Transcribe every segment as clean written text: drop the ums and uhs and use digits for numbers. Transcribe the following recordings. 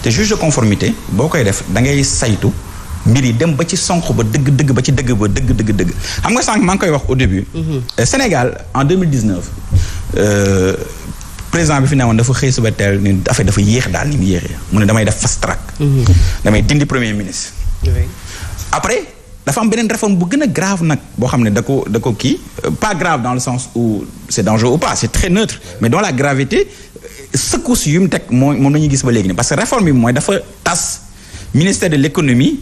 te juge de conformité boo koy def da ngay saytu mbir yi dem ba ci sonq ba dëgg ba ci dëgg xam nga sànq maa ngi koy wax au début. Sénégal en 2019 président bi fi newoon dafa xëy suba teel ni affaire dafa yéex daal ni mu yéexee mu ne damay def fast track. damay dindi premier ministre. après dafa am beneen réforme bu gën a grave nag boo xam ne da ko kii pas grave dans le sens où c'est dangereux ou pas c'est très neutre mais dans la gravité secousse yu mu teg moom la ñuy gis ba léegi nii parce que réforme bi mooy dafa tas ministère de l'économie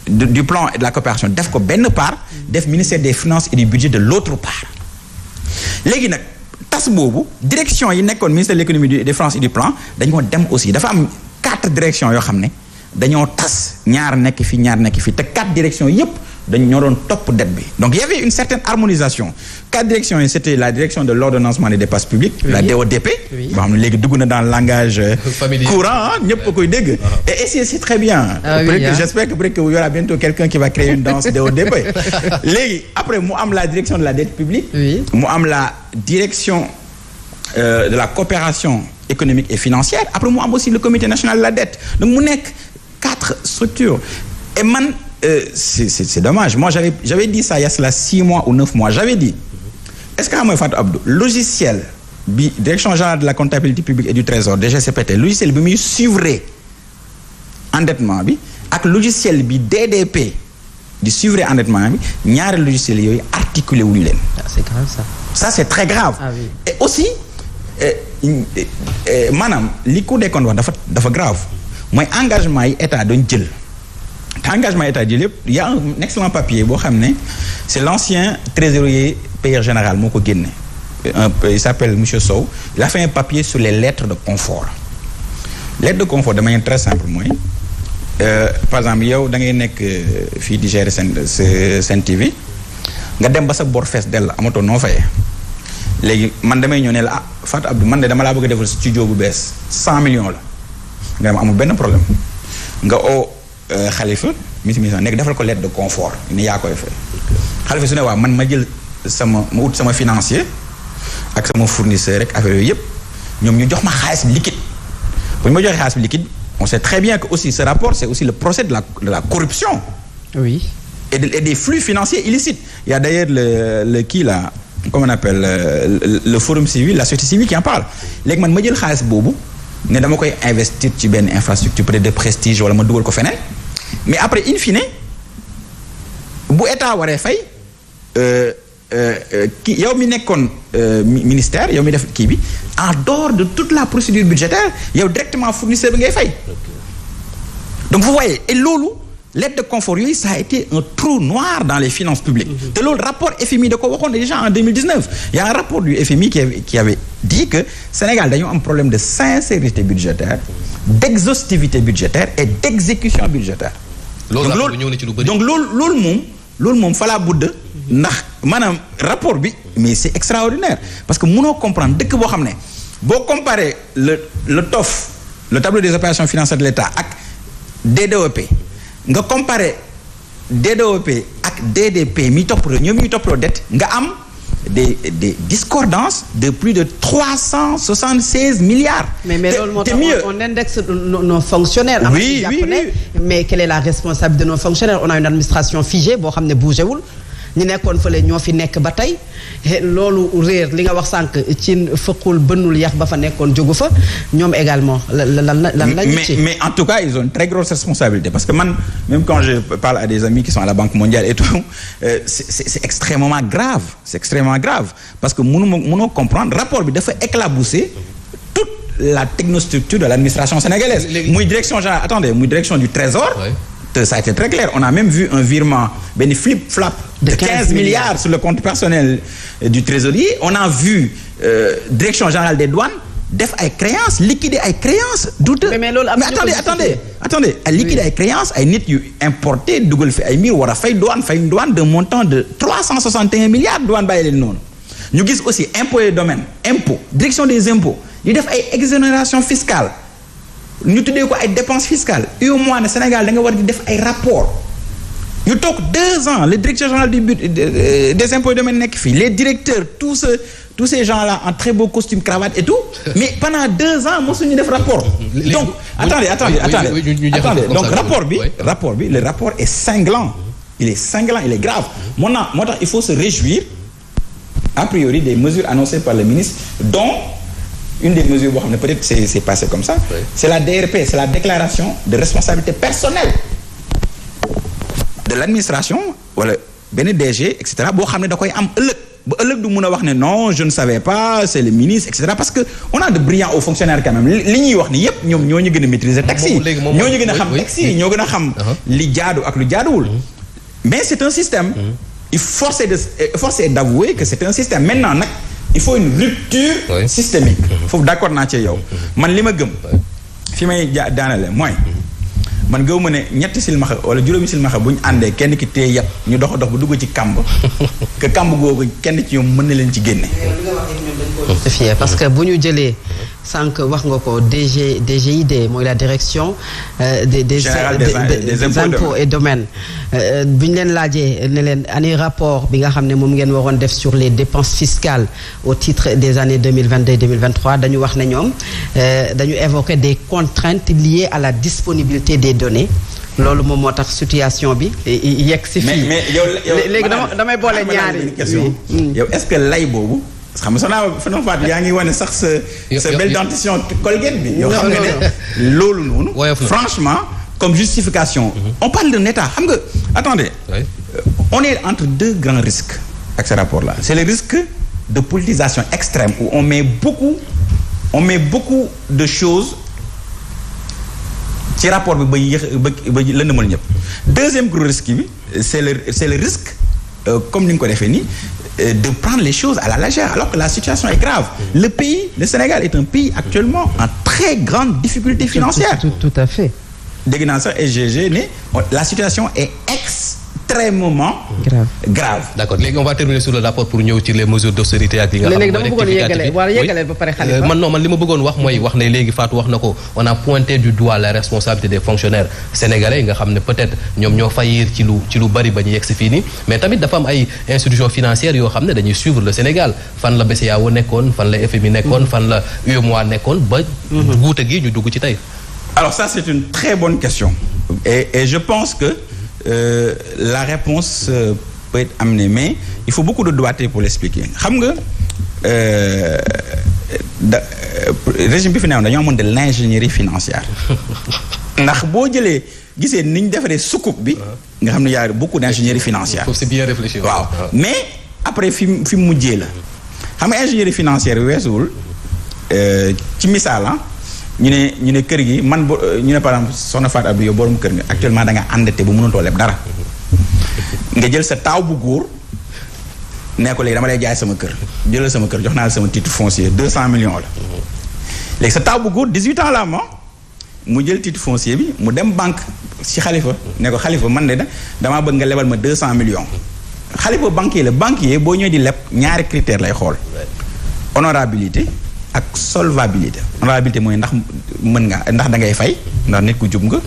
du plan et de la coopération def ko benn part def ministère des finances et du budget de l'autre part léegi nag tas boobu direction yi nekkoon ministère de l'économie des finances et du plan dañoo dem aussi dafa am 4 directions yoo xam ne dañoo tas ñaar nekk fi te 4 directions yépp ñoo doon topp dette bi donc il y avait une certaine harmonisation 4 directions yi c'était la direction de l'ordonnancement des dépenses publiques la DODP boo xam ne léegi dugg na dans le langage courant ñëpp a koy dégg et c'est très bien j'espère que peut-être qu'il y aura bientôt quelqu'un qui va créer une danse DODP léegi après mu am la direction de la dette publique mu am la direction de la coopération économique et financière après mu am aussi le comité national de la dette donc mu nekk 4 structures et man c'est dommage moi j'avais dit ça il y a cela 6 mois ou 9 mois j'avais dit est-ce que xam nga Fatou Abdou logiciel bi direction générale de la comptabilité publique et du trésor DGCPT logiciel bi muy suivre endettement bi ak logiciel bi DDP di suivre endettement bi ñaari logiciel yooyu articulé wuñu leen. c'est grave ça c'est très grave. Ah oui. Et aussi maanaam li Cour des comptes wax dafa grave mooy engagement yi état doon jël. te engagement état jël yëpp il y a un excellent papier boo xam ne c'est l'ancien trésorier payeur général moo ko génne il s'appelle monsieur Sow il a fait un papier sur les lettres de confort lettre de confort de manière très simple mooy par exemple yow da ngay nekk fii di gérer Sen TV nga dem ba sa bor fees dell amatoo noo fayee léegi man damay ñëw ne la Fatou Abdou man de dama laa bëgg a defal studio bu bees 100 millions la nga dem amul benn problème nga Khalifa misi nekk defal ko lettre de confort ni yaa koy fay Khalifa su ne waaw man ma jël ma ut sama financier ak sama fournisseur rek affaire yooyu yëpp ñoom ñu jox ma xaalis liquide bu ñu ma joxee xaalis liquide on sait très bien que aussi ce rapport c'est aussi le procès de la corruption. Oui. Et des flux financiers illicites. Il y a d'ailleurs le kii là comment on appelle le forum civil la société civile qui en parle léegi man ma jël xaalis boobu ne dama koy investir ci benn infrastructure peut-être de prestige wala ma dugal ko feneen mais après in fine bu état waree fay kii yow mi nekkoon ministère yow mi def kii bi en dehors de toute la procédure budgétaire yow directement fournisseur bi ngay fay donc vous voyez et loolu lettre de confort yooyu ça a été un trou noir dans les finances publiques te loolu rapport FMI da ko waxoon déjà en 2019 il y a un rapport du FMI qui avait dit que Sénégal dañoo am problème de sincérité budgétaire d'exhaustivité budgétaire et d'exécution budgétaire donc loolu moom falaa budd ndax maanaam rapport bi mais c'est extraordinaire parce que mënoo comprendre dëkk boo xam ne boo comparer le TOF le tableau des opérations financières de l'État ak DDOP nga comparer DDOP ak DDP mi toppaloo ñoom ñuy toppaloo dette nga am des discordances de plus de 376 milliards. mais loolu moo tax on indexe nos fonctionnaires. oui. mais quelle est la responsabilité de nos fonctionnaires on a une administration figée boo xam ne bougé wul ñu nekkoon fële ñoo fi nekk ba tey loolu réer li nga wax sànq ci fëqul bënnul yax ba fa nekkoon jógu fa ñoom également lan mais en tout cas ils ont une très grosse responsabilité parce que man même quand je parle à des amis qui sont à la Banque mondiale et tout c'est extrêmement grave parce que mënoo comprendre rapport bi dafa éclabousser toute la technostructure de l'administration sénégalaise muy direction générale attendez muy direction du trésor ça a été très clair on a même vu un virement benn flip-flap de 15 milliards sur le compte personnel du trésorier on a vu direction générale des douanes def ay créances liquider ay créances douteux mais attendez ay liquider ay créances ay nit yu importé dugal fi ay mbir war a fay une douane d'un montant de 361 milliards douane bàyyi leen noonu ñu gis aussi impôt et domaine direction des impôts yu def ay exonération fiscale ñu tuddee ko ay dépenses fiscales au moins ne Sénégal da nga war di def ay rapport ñu toog 2 ans le directeur général des impôts et domaines nekk fii les directeurs tous tous ces gens-là en très beau costume cravate et tout mais pendant 2 ans mosuñu def rapport. Donc attendez donc rapport bi le rapport est cinglant. Il est cinglant, il est grave. moo tax il faut se réjouir a priori des mesures annoncées par le ministre dont une des mesures boo xam ne peut-être c'est passé comme ça. C'est la DRP, c'est la déclaration de responsabilité personnelle de l'administration wala benn DG et cetera boo xam ne da koy am ëllëg ba ëllëg du mun a wax ne non je ne savais pas c'est le ministre et cetera parce que on a de brillants hauts fonctionnaires quand même li ñuy wax ni yépp ñoom ñoo ñu gën a maîtriser texte yi ñoo ñu gën a xam texte yi ñoo gën a xam li jaadu ak lu jaaduwul mais c'est un système il force est d'avouer que c'est un système maintenant nag il faut une rupture systémique foofu d'accord naa ci yow man li ma gëm fi may daanale mooy man gëw ma ne ñetti silmaxa wala juróomi silmaxa bu ñu àndee kenn ki téye yat ñu dox ba dugg ci kàmb que kàmb googu kenn ci ñoom mën na leen ci génne. parce que bu ñu jëlee sànq wax nga ko DGID mooy la direction des impôts et domaines bu ñu leen laajee ne leen année rapport bi nga xam ne moom ngeen waroon def sur les dépenses fiscales au titre des années 2022 2023 dañu wax ne ñoom dañu évoquer des contraintes liées à la disponibilité des données loolu moom moo tax situation bi yegg si fii. mais yow léegi damay boole ñaari question yow est-ce que lay boobu. xam nga soxna Fatou yaa ngi wane sax sa belle dentition Colgate bi. yow xam nga ne loolu noonu. franchement comme justification. on parle d'un État xam nga attendez. on est entre 2 grands risques avec ce rapport-là. C'est le risque de politisation extrême où on met beaucoup de choses ci rapport bi ba yéex ba lëndëmal ñëpp. Deuxième gros risque bi c'est le risque comme ni nga ko defee nii. De prendre les choses à la légère alors que la situation est grave. Le Sénégal est un pays actuellement en très grande difficulté financière. Tout à fait. Dégg naa sax SGG ne la situation est extrêmement grave. D'accord léegi on va terminer sur le rapport pour ñëw ci les mesures d'austérité ak li nga xam ne dama bëggoon yeggaleel ba pare Khalifa. man li ma bëggoon wax mooy wax ne léegi Fatou wax na ko on a pointé du doigt la responsabilité des fonctionnaires sénégalais nga xam ne peut-être ñoom ñoo faillir ci lu bari ba ñu yegg si fii nii mais tamit dafa am ay institutions financières yoo xam ne dañuy suivre le Sénégal fan la BCEAO nekkoon fan la FMI nekkoon fan la UEMOA nekkoon ba guute gi ñu dugg ci tey. Alors ça c'est une très bonne question et je pense que la réponse peut être amenée mais il faut beaucoup de doigté pour l'expliquer xam nga régime bi fi newoon dañoo amoon de l'ingénierie financière ndax boo jëlee gisee ni ñu defaree sukuk bi nga xam ne y a beaucoup d'ingénierie financière. Faut c'est bien réfléchi. waaw mais après fi mu mujjee la xam nga ingénierie financière weesuwul ci misaal ñu ne kër gi man ñu ne par exemple soxna Fatou Abdou yow borom kër nga actuellement da nga endetté bu mënatoo leb dara nga jël sa taaw bu góor nee ko léegi dama lay jaay sama kër jëlal sama kër jox naa la sama titre foncier 200 millions la léegi sa taaw bu góor 18 ans la mu jël titre foncier bi mu dem banque ci Khalifa ne ko Khalifa man de damaa bëgg nga lebal ma 200 millions Khalifa banquier boo ñëwee di leb ñaari critère lay xool honorabilité ak solvabilité. Honorabilité mooy ndax da ngay fay ndax nit ku jub nga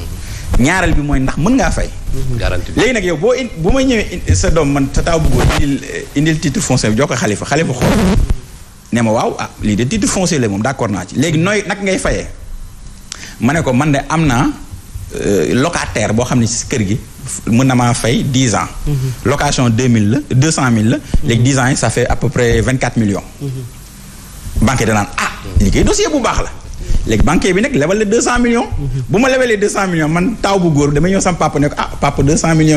ñaareel bi mooy ndax mën ngaa fay. garantie léegi nag yow bu may ñëwee sa doom man sa taw bëggoo indil titre foncier bi jox ko Khalifa xool ne ma waaw lii de titre foncier la moom d'accord naa ci léegi nooy nag ngay fayee ma ne ko man de am naa locataire boo xam ne ci kër gi mën na maa fay 10 ans. location 2000 la 200 000 la. léegi 10 ans yi ça fait à peu près 24 millions. banque danaan liggéey dossier bu baax la léegi banquier bi nag lebal la 200 millions. bu ma lebalee 200 millions man taw bu góor dama ñëw sama papa ne ko papa 200 millions.